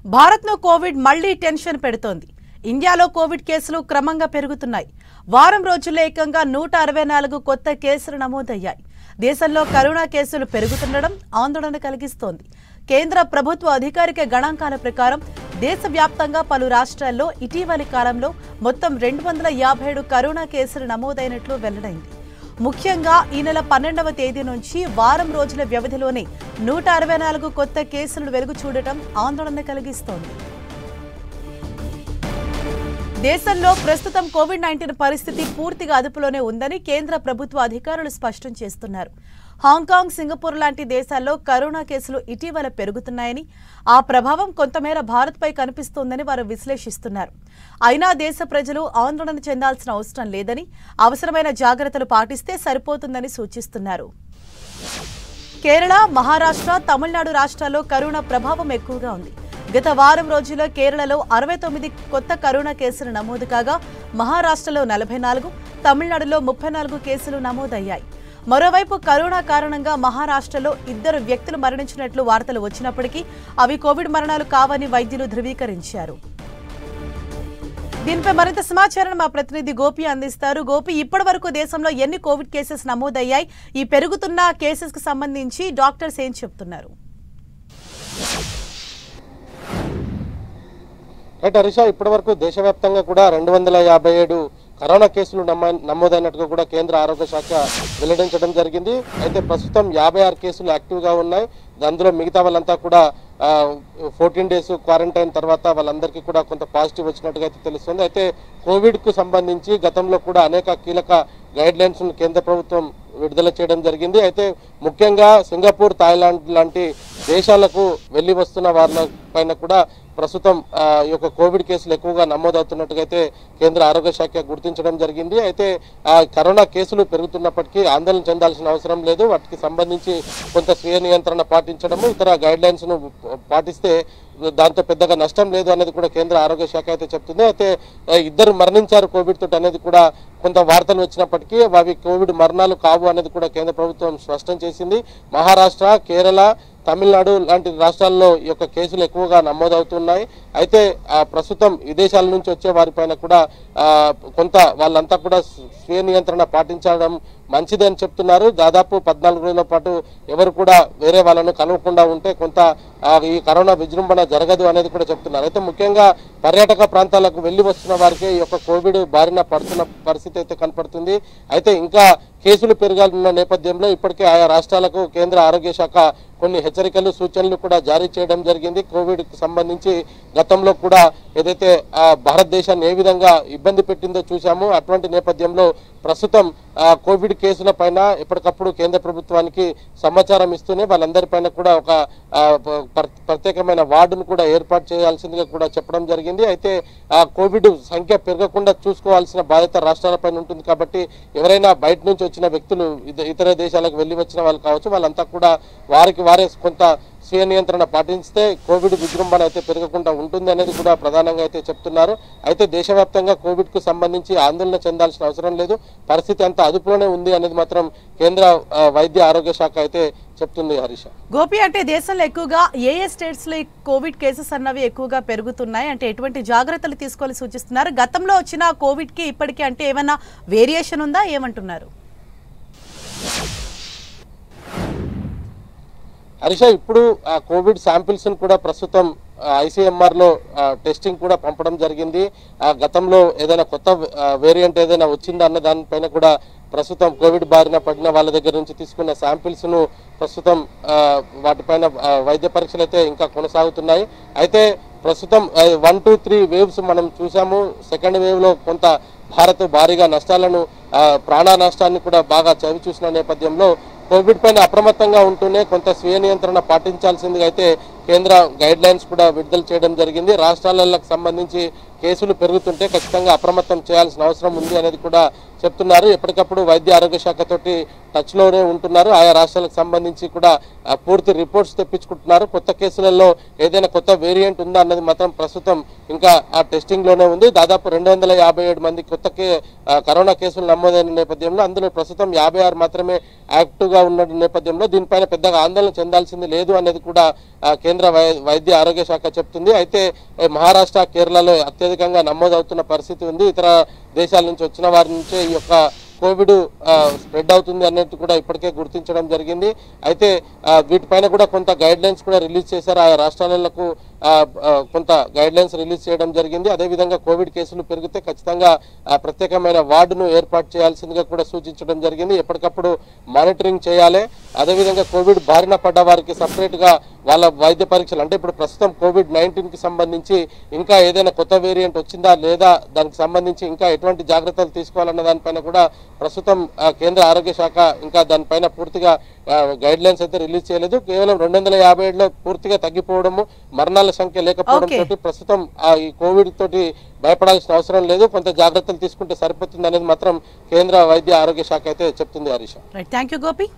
భారత్ను కోవిడ్ మళ్లీ టెన్షన్ పెడుతోంది. ఇండియాలో కోవిడ్ కేసులు క్రమంగా పెరుగుతున్నాయి. వారం రోజుల్లో ఏకంగా 164 కొత్త కేసులు నమోదయ్యాయి. దేశంలో కరోనా కేసులు పెరుగుతుండడం ఆందోళన కలిగిస్తోంది. కేంద్ర ప్రభుత్వ అధికారిక గణాంకాల ప్రకారం దేశవ్యాప్తంగా పలు రాష్ట్రాల్లో ఇటీవలి కాలంలో మొత్తం 257 కరోనా కేసులు నమోదైనట్లు వెల్లడైంది. ముఖ్యంగా ఈ నెల 12వ తేదీ నుంచి వారం రోజుల వ్యవధిలోనే 164 కొత్త కేసులు వెలుగు చూడటం ఆందోళన కలిగిస్తోంది. దేశంలో ప్రస్తుతం కోవిడ్-19 పరిస్థితి పూర్తిగా అదుపులోనే ఉందని కేంద్ర ప్రభుత్వ అధికారులు స్పష్టం చేస్తున్నారు. హాంకాంగ్, సింగపూర్ లాంటి దేశాల్లో కరోనా కేసులు ఇటీవల పెరుగుతున్నాయని, ఆ ప్రభావం కొంతమేర భారత్పై కనిపిస్తోందని వారు విశ్లేషిస్తున్నారు. అయినా దేశ ప్రజలు ఆందోళన చెందాల్సిన అవసరం లేదని, అవసరమైన జాగ్రత్తలు పాటిస్తే సరిపోతుందని సూచిస్తున్నారు. కేరళ, మహారాష్ట్ర, తమిళనాడు రాష్ట్రాల్లో కరోనా ప్రభావం ఎక్కువగా ఉంది. గత వారం రోజుల్లో కేరళలో 69 కొత్త కరోనా కేసులు నమోదు కాగా, మహారాష్ట్రలో 44, తమిళనాడులో 34 కేసులు నమోదయ్యాయి. మరోవైపు కరోనా కారణంగా మహారాష్ట్రలో 2 వ్యక్తులు మరణించినట్లు వార్తలు వచ్చినప్పటికీ అవి కోవిడ్ మరణాలు కావని వైద్యులు ధృవీకరించారు. దీనిపై మరింత సమాచారం మా ప్రతినిధి గోపి అందిస్తారు. గోపి, ఇప్పటి వరకు దేశంలో ఎన్ని కోవిడ్ కేసెస్ నమోదయ్యాయి? ఈ పెరుగుతున్న కేసెస్ కు సంబంధించి డాక్టర్స్ ఏం చెప్తున్నారు? రైట్ హరీష, ఇప్పటి వరకు దేశవ్యాప్తంగా కూడా 257 కరోనా కేసులు నమోదైనట్టుగా కూడా కేంద్ర ఆరోగ్య శాఖ వెల్లడించడం జరిగింది. అయితే ప్రస్తుతం 56 కేసులు యాక్టివ్గా ఉన్నాయి. అందులో మిగతా వాళ్ళంతా కూడా 14 డేస్ క్వారంటైన్ తర్వాత వాళ్ళందరికీ కూడా కొంత పాజిటివ్ వచ్చినట్టుగా అయితే తెలుస్తుంది. అయితే కోవిడ్కు సంబంధించి గతంలో కూడా అనేక కీలక గైడ్ లైన్స్ కేంద్ర ప్రభుత్వం విడుదల చేయడం జరిగింది. అయితే ముఖ్యంగా సింగపూర్, థాయిలాండ్ లాంటి దేశాలకు వెళ్ళి వస్తున్న వాళ్ళ పైన కూడా ప్రస్తుతం ఈ యొక్క కోవిడ్ కేసులు ఎక్కువగా నమోదవుతున్నట్టుగా అయితే కేంద్ర ఆరోగ్య శాఖ గుర్తించడం జరిగింది. అయితే కరోనా కేసులు పెరుగుతున్నప్పటికీ ఆందోళన చెందాల్సిన అవసరం లేదు. వాటికి సంబంధించి కొంత స్వీయ నియంత్రణ పాటించడము, ఇతర గైడ్ లైన్స్ ను పాటిస్తే దాంతో పెద్దగా నష్టం లేదు అనేది కూడా కేంద్ర ఆరోగ్య శాఖ అయితే చెప్తుంది. అయితే 2 మరణించారు కోవిడ్ తోటి అనేది కూడా కొంత వార్తలు వచ్చినప్పటికీ అవి కోవిడ్ మరణాలు కావు అనేది కూడా కేంద్ర ప్రభుత్వం స్పష్టం చేసింది. మహారాష్ట్ర, కేరళ, తమిళనాడు లాంటి రాష్ట్రాల్లో ఈ యొక్క కేసులు ఎక్కువగా నమోదవుతున్నాయి. అయితే ప్రస్తుతం విదేశాల నుంచి వచ్చే వారిపైన కూడా కొంత వాళ్ళంతా కూడా స్వీయ నియంత్రణ పాటించడం మంచిది అని చెప్తున్నారు. దాదాపు 14 రోజుల పాటు ఎవరు కూడా వేరే వాళ్ళను కలవకుండా ఉంటే కొంత ఈ కరోనా విజృంభణ జరగదు అనేది కూడా చెప్తున్నారు. అయితే ముఖ్యంగా పర్యాటక ప్రాంతాలకు వెళ్ళి వస్తున్న వారికి ఈ యొక్క కోవిడ్ బారిన పడుతున్న పరిస్థితి అయితే కనపడుతుంది. అయితే ఇంకా కేసులు పెరగాలన్న నేపథ్యంలో ఇప్పటికే ఆయా రాష్ట్రాలకు కేంద్ర ఆరోగ్య శాఖ కొన్ని హెచ్చరికలు, సూచనలు కూడా జారీ చేయడం జరిగింది. కోవిడ్ కు సంబంధించి గతంలో కూడా ఏదైతే భారతదేశాన్ని ఏ విధంగా ఇబ్బంది పెట్టిందో చూసామో అటువంటి నేపథ్యంలో ప్రస్తుతం కోవిడ్ కేసుల పైన ఎప్పటికప్పుడు కేంద్ర ప్రభుత్వానికి సమాచారం ఇస్తూనే వాళ్ళందరిపైన కూడా ఒక ప్రత్యేకమైన వార్డును కూడా ఏర్పాటు చేయాల్సిందిగా కూడా చెప్పడం జరిగింది. అయితే కోవిడ్ సంఖ్య పెరగకుండా చూసుకోవాల్సిన బాధ్యత రాష్ట్రాలపైన ఉంటుంది. కాబట్టి ఎవరైనా బయట నుంచి వచ్చిన వ్యక్తులు ఇతర దేశాలకు వెళ్ళి వచ్చిన వాళ్ళు కావచ్చు, వాళ్ళంతా కూడా వారికి వారే కొంత స్వీయ నియంత్రణ పాటిస్తే కోవిడ్ విజృంభణ అయితే పెరగకుండా ఉంటుంది అనేది కూడా ప్రధానంగా అయితే చెప్తున్నారు. అయితే దేశవ్యాప్తంగా కోవిడ్ కు సంబంధించి ఆందోళన చెందాల్సిన అవసరం లేదు, పరిస్థితి అంతా అదుపులోనే ఉంది అనేది మాత్రం కేంద్ర వైద్య ఆరోగ్య శాఖ అయితే చెప్తుంది. హరీష, గోపి, అంటే దేశంలో ఎక్కువగా ఏ స్టేట్స్ లో కోవిడ్ కేసెస్ అన్నవి ఎక్కువగా పెరుగుతున్నాయి, అంటే ఎటువంటి జాగ్రత్తలు తీసుకోవాలని సూచిస్తున్నారు? గతంలో వచ్చిన కోవిడ్ కి ఇప్పటికీ అంటే ఏమైనా వేరియేషన్ ఉందా, ఏమంటున్నారు? హరీష, ఇప్పుడు కోవిడ్ శాంపిల్స్ కూడా ప్రస్తుతం ICMR లో టెస్టింగ్ కూడా పంపడం జరిగింది. గతంలో ఏదైనా కొత్త వేరియంట్ ఏదైనా వచ్చిందా అన్న దానిపైన కూడా ప్రస్తుతం కోవిడ్ బారిన పడిన వాళ్ళ దగ్గర నుంచి తీసుకున్న శాంపిల్స్ ను ప్రస్తుతం వాటిపైన వైద్య పరీక్షలు అయితే ఇంకా కొనసాగుతున్నాయి. అయితే ప్రస్తుతం 1, 2, 3 వేవ్స్ మనం చూసాము. సెకండ్ వేవ్ లో కొంత భారత్ భారీగా నష్టాలను, ప్రాణ నష్టాన్ని కూడా బాగా చవి చూసిన నేపథ్యంలో కోవిడ్ పైన అప్రమత్తంగా ఉంటూనే కొంత స్వీయ నియంత్రణ పాటించాల్సిందిగా అయితే కేంద్ర గైడ్ లైన్స్ కూడా విడుదల చేయడం జరిగింది. రాష్ట్రాలకు సంబంధించి కేసులు పెరుగుతుంటే ఖచ్చితంగా అప్రమత్తం చేయాల్సిన అవసరం ఉంది అనేది కూడా చెప్తున్నారు. ఎప్పటికప్పుడు వైద్య ఆరోగ్య శాఖతోటి టచ్లోనే ఉంటున్నారు. ఆయా రాష్ట్రాలకు సంబంధించి కూడా పూర్తి రిపోర్ట్స్ తెప్పించుకుంటున్నారు. కొత్త కేసులలో ఏదైనా కొత్త వేరియంట్ ఉందా అన్నది మాత్రం ప్రస్తుతం ఇంకా ఆ టెస్టింగ్లోనే ఉంది. దాదాపు 257 మంది కొత్త కరోనా కేసులు నమోదైన నేపథ్యంలో అందులో ప్రస్తుతం 56 మాత్రమే యాక్టివ్గా ఉన్న నేపథ్యంలో దీనిపైన పెద్దగా ఆందోళన చెందాల్సింది లేదు అనేది కూడా కేంద్ర కేంద్ర వైద్య ఆరోగ్య శాఖ చెప్తుంది. అయితే మహారాష్ట్ర, కేరళలో అత్యధికంగా నమోదవుతున్న పరిస్థితి ఉంది. ఇతర దేశాల నుంచి వచ్చిన వారి నుంచే ఈ యొక్క కోవిడ్ స్ప్రెడ్ అవుతుంది అన్నట్టు కూడా ఇప్పటికే గుర్తించడం జరిగింది. అయితే వీటిపైన కూడా కొంత గైడ్ లైన్స్ కూడా రిలీజ్ చేశారు. ఆయా రాష్ట్రాలకు కొంత గైడ్ లైన్స్ రిలీజ్ చేయడం జరిగింది. అదేవిధంగా కోవిడ్ కేసులు పెరిగితే ఖచ్చితంగా ప్రత్యేకమైన వార్డును ఏర్పాటు చేయాల్సిందిగా కూడా సూచించడం జరిగింది. ఎప్పటికప్పుడు మానిటరింగ్ చేయాలి. అదేవిధంగా కోవిడ్ బారిన పడ్డ వారికి సపరేట్గా వాళ్ళ వైద్య పరీక్షలు, అంటే ఇప్పుడు ప్రస్తుతం కోవిడ్-19కి సంబంధించి ఇంకా ఏదైనా కొత్త వేరియంట్ వచ్చిందా లేదా, దానికి సంబంధించి ఇంకా ఎటువంటి జాగ్రత్తలు తీసుకోవాలన్న దానిపైన కూడా ప్రస్తుతం కేంద్ర ఆరోగ్య శాఖ ఇంకా దానిపైన పూర్తిగా గైడ్ లైన్స్ అయితే రిలీజ్ చేయలేదు. కేవలం 257లో పూర్తిగా తగ్గిపోవడము, మరణాల సంఖ్య లేకపోవడం తోటి ప్రస్తుతం ఈ కోవిడ్ తోటి భయపడాల్సిన అవసరం లేదు, కొంత జాగ్రత్తలు తీసుకుంటే సరిపోతుంది అనేది మాత్రం కేంద్ర వైద్య ఆరోగ్య శాఖ అయితే చెప్తుంది. Harisha, thank you Gopi.